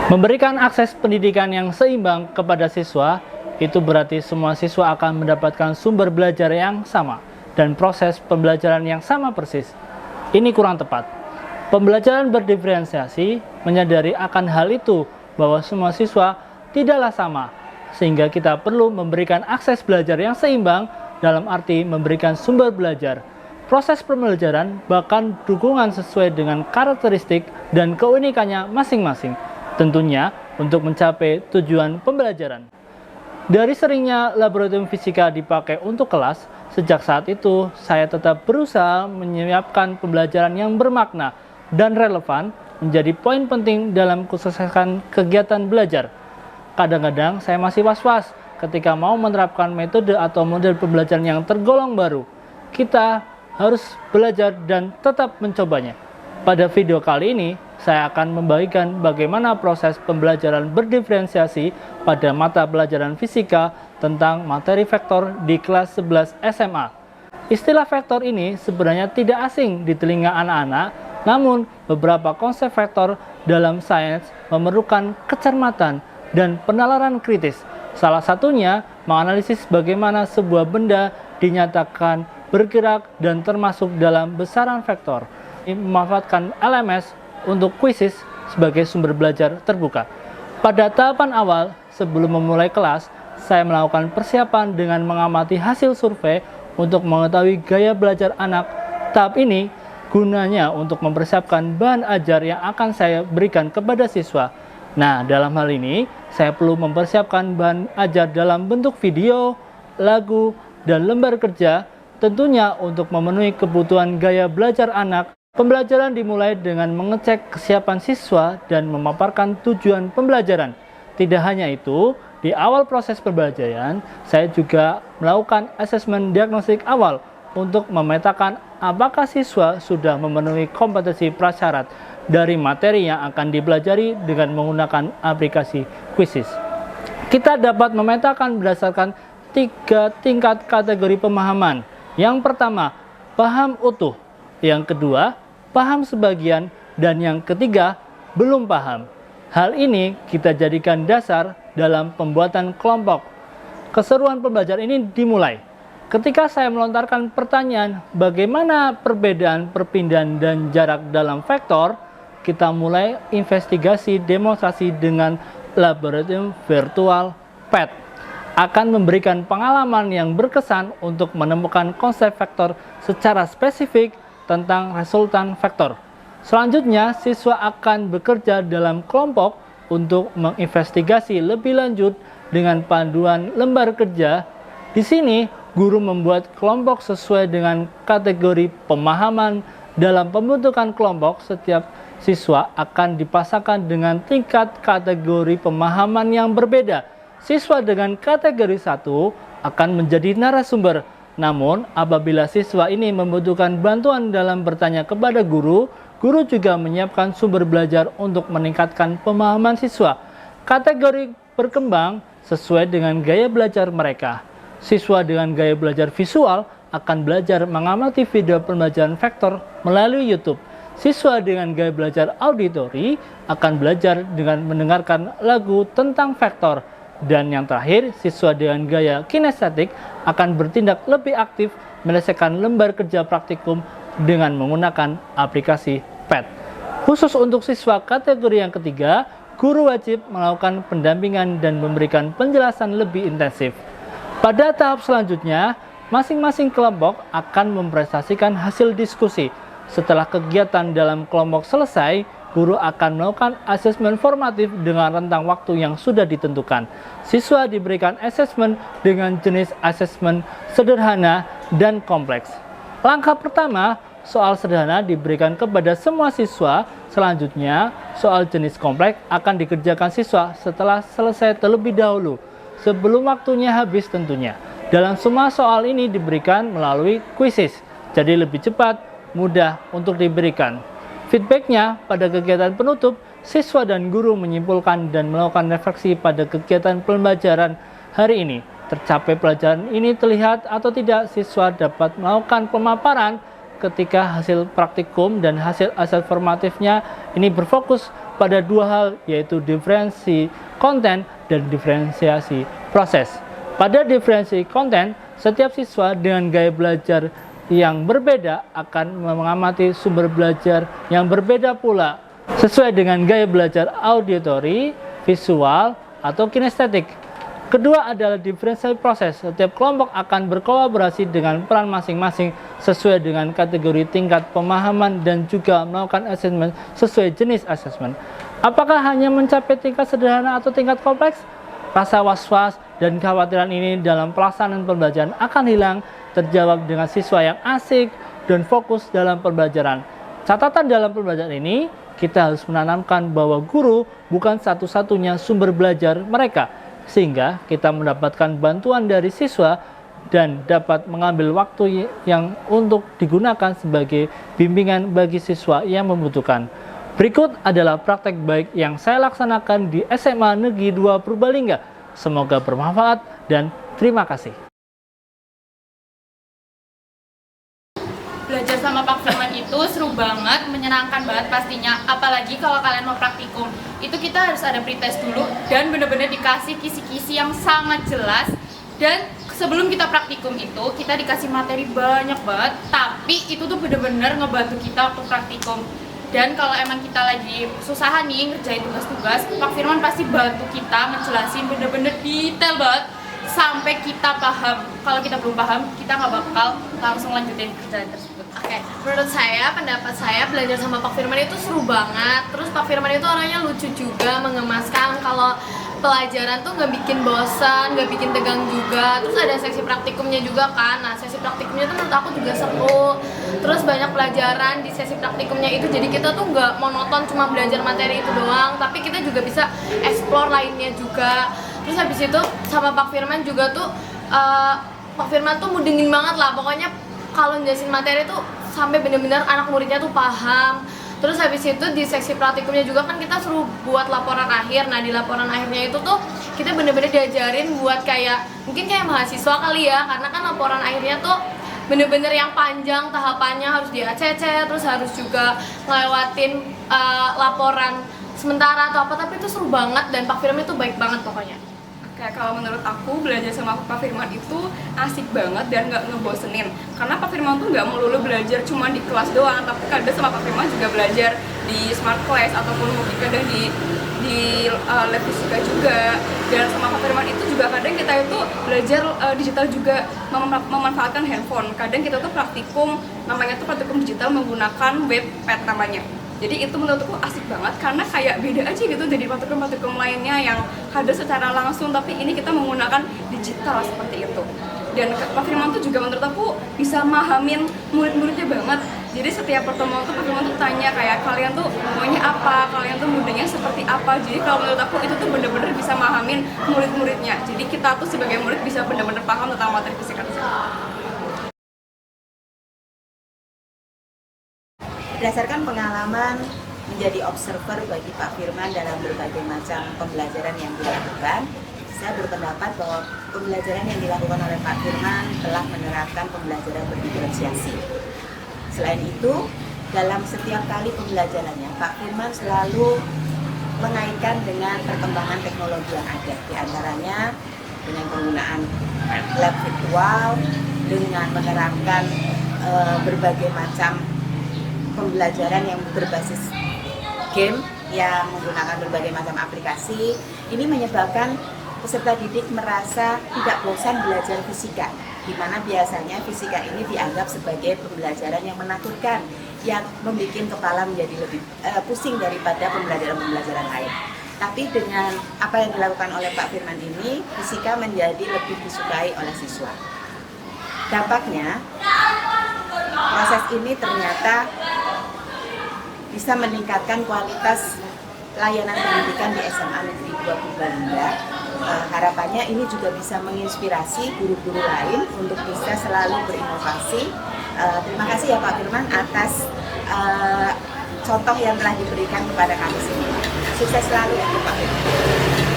Memberikan akses pendidikan yang seimbang kepada siswa, itu berarti semua siswa akan mendapatkan sumber belajar yang sama dan proses pembelajaran yang sama persis. Ini kurang tepat. Pembelajaran berdiferensiasi menyadari akan hal itu bahwa semua siswa tidaklah sama, sehingga kita perlu memberikan akses belajar yang seimbang dalam arti memberikan sumber belajar, proses pembelajaran, bahkan dukungan sesuai dengan karakteristik dan keunikannya masing-masing, tentunya untuk mencapai tujuan pembelajaran. Dari seringnya laboratorium fisika dipakai untuk kelas, sejak saat itu saya tetap berusaha menyiapkan pembelajaran yang bermakna dan relevan menjadi poin penting dalam kesuksesan kegiatan belajar. Kadang-kadang saya masih was-was ketika mau menerapkan metode atau model pembelajaran yang tergolong baru. Kita harus belajar dan tetap mencobanya. Pada video kali ini, saya akan membagikan bagaimana proses pembelajaran berdiferensiasi pada mata pelajaran fisika tentang materi vektor di kelas 11 SMA. Istilah vektor ini sebenarnya tidak asing di telinga anak-anak, namun beberapa konsep vektor dalam sains memerlukan kecermatan dan penalaran kritis. Salah satunya menganalisis bagaimana sebuah benda dinyatakan bergerak dan termasuk dalam besaran vektor. Memanfaatkan LMS untuk kuisis sebagai sumber belajar terbuka. Pada tahapan awal, sebelum memulai kelas, saya melakukan persiapan dengan mengamati hasil survei untuk mengetahui gaya belajar anak. Tahap ini gunanya untuk mempersiapkan bahan ajar yang akan saya berikan kepada siswa. Nah, dalam hal ini, saya perlu mempersiapkan bahan ajar dalam bentuk video, lagu, dan lembar kerja, tentunya untuk memenuhi kebutuhan gaya belajar anak. Pembelajaran dimulai dengan mengecek kesiapan siswa dan memaparkan tujuan pembelajaran. Tidak hanya itu, di awal proses pembelajaran, saya juga melakukan asesmen diagnostik awal untuk memetakan apakah siswa sudah memenuhi kompetensi prasyarat dari materi yang akan dipelajari dengan menggunakan aplikasi Quizizz. Kita dapat memetakan berdasarkan 3 tingkat kategori pemahaman. Yang pertama, paham utuh. Yang kedua, paham sebagian. Dan yang ketiga, belum paham. Hal ini kita jadikan dasar dalam pembuatan kelompok. Keseruan pembelajaran ini dimulai ketika saya melontarkan pertanyaan bagaimana perbedaan perpindahan dan jarak dalam vektor. Kita mulai investigasi demonstrasi dengan laboratorium virtual PET. Akan memberikan pengalaman yang berkesan untuk menemukan konsep vektor secara spesifik tentang resultan vektor. Selanjutnya, siswa akan bekerja dalam kelompok untuk menginvestigasi lebih lanjut dengan panduan lembar kerja. Di sini, guru membuat kelompok sesuai dengan kategori pemahaman. Dalam pembentukan kelompok, setiap siswa akan dipasangkan dengan tingkat kategori pemahaman yang berbeda. Siswa dengan kategori 1 akan menjadi narasumber. Namun, apabila siswa ini membutuhkan bantuan dalam bertanya kepada guru, guru juga menyiapkan sumber belajar untuk meningkatkan pemahaman siswa. Kategori berkembang sesuai dengan gaya belajar mereka. Siswa dengan gaya belajar visual akan belajar mengamati video pembelajaran vektor melalui YouTube. Siswa dengan gaya belajar auditori akan belajar dengan mendengarkan lagu tentang vektor. Dan yang terakhir, siswa dengan gaya kinestetik akan bertindak lebih aktif menyelesaikan lembar kerja praktikum dengan menggunakan aplikasi PET. Khusus untuk siswa kategori yang ketiga, guru wajib melakukan pendampingan dan memberikan penjelasan lebih intensif. Pada tahap selanjutnya, masing-masing kelompok akan mempresentasikan hasil diskusi. Setelah kegiatan dalam kelompok selesai, guru akan melakukan asesmen formatif dengan rentang waktu yang sudah ditentukan. Siswa diberikan asesmen dengan jenis asesmen sederhana dan kompleks. Langkah pertama, soal sederhana diberikan kepada semua siswa. Selanjutnya, soal jenis kompleks akan dikerjakan siswa setelah selesai terlebih dahulu, sebelum waktunya habis tentunya. Dalam semua soal ini diberikan melalui Quizizz, jadi lebih cepat, mudah untuk diberikan. Feedbacknya pada kegiatan penutup, siswa dan guru menyimpulkan dan melakukan refleksi pada kegiatan pembelajaran hari ini. Tercapai pelajaran ini terlihat atau tidak, siswa dapat melakukan pemaparan ketika hasil praktikum dan hasil formatifnya ini berfokus pada dua hal, yaitu diferensi konten dan diferensiasi proses. Pada diferensi konten, setiap siswa dengan gaya belajar yang berbeda akan mengamati sumber belajar yang berbeda pula, sesuai dengan gaya belajar auditori, visual, atau kinestetik. Kedua adalah diferensiasi proses. Setiap kelompok akan berkolaborasi dengan peran masing-masing sesuai dengan kategori tingkat pemahaman dan juga melakukan asesmen sesuai jenis asesmen. Apakah hanya mencapai tingkat sederhana atau tingkat kompleks? Rasa was-was dan kekhawatiran ini dalam pelaksanaan pembelajaran akan hilang, terjawab dengan siswa yang asik dan fokus dalam pembelajaran. Catatan dalam pembelajaran ini, kita harus menanamkan bahwa guru bukan satu-satunya sumber belajar mereka, sehingga kita mendapatkan bantuan dari siswa dan dapat mengambil waktu yang untuk digunakan sebagai bimbingan bagi siswa yang membutuhkan. Berikut adalah praktek baik yang saya laksanakan di SMA Negeri 2 Purbalingga. Semoga bermanfaat dan terima kasih. Belajar sama Pak Firman itu seru banget, menyenangkan banget pastinya. Apalagi kalau kalian mau praktikum, itu kita harus ada pretest dulu dan benar-benar dikasih kisi-kisi yang sangat jelas. Dan sebelum kita praktikum itu, kita dikasih materi banyak banget, tapi itu tuh benar-benar ngebantu kita waktu praktikum. Dan kalau emang kita lagi susahan nih ngerjain tugas-tugas, Pak Firman pasti bantu kita ngejelasin bener-bener detail banget sampai kita paham. Kalau kita belum paham, kita nggak bakal langsung lanjutin kerjaan tersebut. Oke, menurut saya, pendapat saya belajar sama Pak Firman itu seru banget. Terus Pak Firman itu orangnya lucu juga, mengemaskan. Kalau pelajaran tuh nggak bikin bosan, nggak bikin tegang juga. Terus ada seksi praktikumnya juga kan. Nah, sesi praktikumnya tuh menurut aku juga seru. Terus banyak pelajaran di sesi praktikumnya itu. Jadi kita tuh nggak monoton cuma belajar materi itu doang, tapi kita juga bisa explore lainnya juga. Terus habis itu sama Pak Firman juga tuh Pak Firman tuh mudengin banget lah. Pokoknya kalau jelasin materi tuh sampai bener-bener anak muridnya tuh paham. Terus habis itu di seksi praktikumnya juga kan kita suruh buat laporan akhir. Nah, di laporan akhirnya itu tuh kita bener-bener diajarin buat mungkin kayak mahasiswa kali ya, karena kan laporan akhirnya tuh bener-bener yang panjang tahapannya, harus di ACC, terus harus juga ngelewatin laporan sementara atau apa. Tapi itu seru banget dan Pak Firman itu baik banget pokoknya. Kayak kalau menurut aku belajar sama Pak Firman itu asik banget dan nggak ngebosenin. Karena Pak Firman tuh nggak melulu belajar cuma di kelas doang, tapi kadang sama Pak Firman juga belajar di smart class ataupun mungkin kadang di lab fisika juga. Dan sama Pak Firman itu juga kadang kita itu belajar digital juga, memanfaatkan handphone. Kadang kita tuh praktikum, namanya tuh praktikum digital menggunakan webpad namanya. Jadi itu menurutku asik banget karena kayak beda aja gitu dari praktikum-praktikum lainnya yang hadir secara langsung, tapi ini kita menggunakan digital seperti itu. Dan Pak Firman tuh juga menurut aku bisa mahamin murid-muridnya banget. Jadi setiap pertemuan tuh Pak Firman tuh tanya kayak kalian tuh maunya apa, kalian tuh mudanya seperti apa. Jadi kalau menurut aku itu tuh bener-bener bisa mahamin murid-muridnya. Jadi kita tuh sebagai murid bisa bener-bener paham tentang materi fisika tersebut. Berdasarkan pengalaman menjadi observer bagi Pak Firman dalam berbagai macam pembelajaran yang dilakukan, saya berpendapat bahwa pembelajaran yang dilakukan oleh Pak Firman telah menerapkan pembelajaran berdiferensiasi. Selain itu, dalam setiap kali pembelajarannya, Pak Firman selalu mengaitkan dengan perkembangan teknologi yang ada, di antaranya dengan penggunaan lab virtual, dengan menerapkan berbagai macam pembelajaran yang berbasis game yang menggunakan berbagai macam aplikasi. Ini menyebabkan peserta didik merasa tidak bosan belajar fisika, di mana biasanya fisika ini dianggap sebagai pembelajaran yang menakutkan, yang membuat kepala menjadi lebih pusing daripada pembelajaran-pembelajaran lain. Tapi dengan apa yang dilakukan oleh Pak Firman ini, fisika menjadi lebih disukai oleh siswa. Dampaknya, proses ini ternyata bisa meningkatkan kualitas layanan pendidikan di SMA Negeri 2 Purbalingga. Harapannya ini juga bisa menginspirasi guru-guru lain untuk bisa selalu berinovasi. Terima kasih ya Pak Firman atas contoh yang telah diberikan kepada kami semua. Sukses selalu untuk Pak Firman.